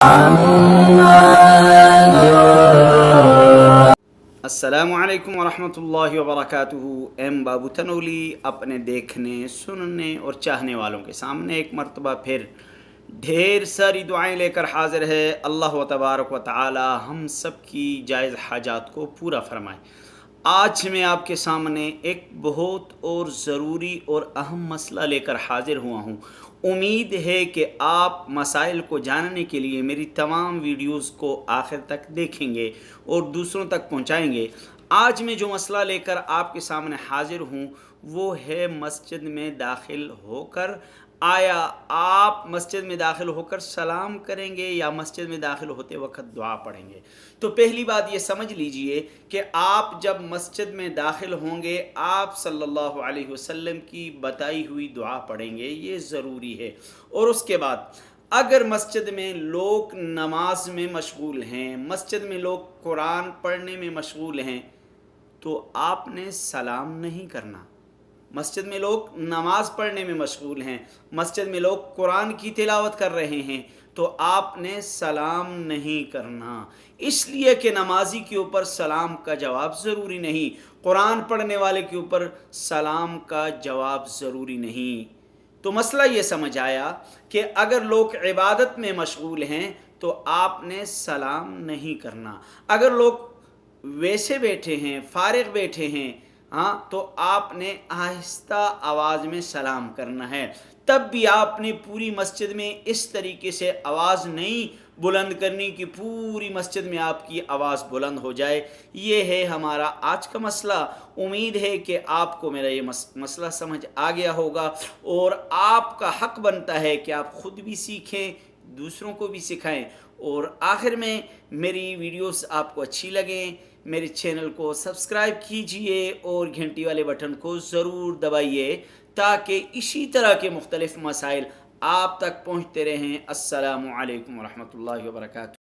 अस्सलामु अलैकुम वरहमतुल्लाहि वबरकातुहू। एम बाबू तनोली अपने देखने, सुनने और चाहने वालों के सामने एक मर्तबा फिर ढेर सारी दुआएं लेकर हाजिर है। अल्लाह तबारक व तआला हम सब की जायज़ हाजात को पूरा फरमाए। आज मैं आपके सामने एक बहुत और ज़रूरी और अहम मसला लेकर हाजिर हुआ हूँ। उम्मीद है कि आप मसाइल को जानने के लिए मेरी तमाम वीडियोस को आखिर तक देखेंगे और दूसरों तक पहुँचाएंगे। आज मैं जो मसला लेकर आपके सामने हाजिर हूँ वो है मस्जिद में दाखिल होकर आया आप मस्जिद में दाखिल होकर सलाम करेंगे या मस्जिद में दाखिल होते वक्त दुआ पढ़ेंगे। तो पहली बात ये समझ लीजिए कि आप जब मस्जिद में दाखिल होंगे आप सल्लल्लाहु अलैहि वसल्लम की बताई हुई दुआ पढ़ेंगे, ये ज़रूरी है। और उसके बाद अगर मस्जिद में लोग नमाज में मशगूल हैं, मस्जिद में लोग कुरान पढ़ने में मशगूल हैं, तो आपने सलाम नहीं करना। मस्जिद में लोग नमाज पढ़ने में मशगूल हैं, मस्जिद में लोग कुरान की तिलावत कर रहे हैं, तो आपने सलाम नहीं करना। इसलिए कि नमाजी के ऊपर सलाम का जवाब ज़रूरी नहीं, कुरान पढ़ने वाले के ऊपर सलाम का जवाब ज़रूरी नहीं। तो मसला ये समझ आया कि अगर लोग इबादत में मशगूल हैं तो आपने सलाम नहीं करना। अगर लोग वैसे बैठे हैं, फारिग बैठे हैं, हाँ, तो आपने आहिस्ता आवाज़ में सलाम करना है। तब भी आपने पूरी मस्जिद में इस तरीके से आवाज़ नहीं बुलंद करनी कि पूरी मस्जिद में आपकी आवाज़ बुलंद हो जाए। ये है हमारा आज का मसला। उम्मीद है कि आपको मेरा ये मसला समझ आ गया होगा और आपका हक बनता है कि आप ख़ुद भी सीखें, दूसरों को भी सिखाएं। और आखिर में मेरी वीडियोस आपको अच्छी लगें, मेरे चैनल को सब्सक्राइब कीजिए और घंटी वाले बटन को ज़रूर दबाइए ताकि इसी तरह के मुख्तलिफ़ मसाइल आप तक पहुँचते रहें। अस्सलामु अलैकुम वरहमतुल्लाहि वबरकातुहू।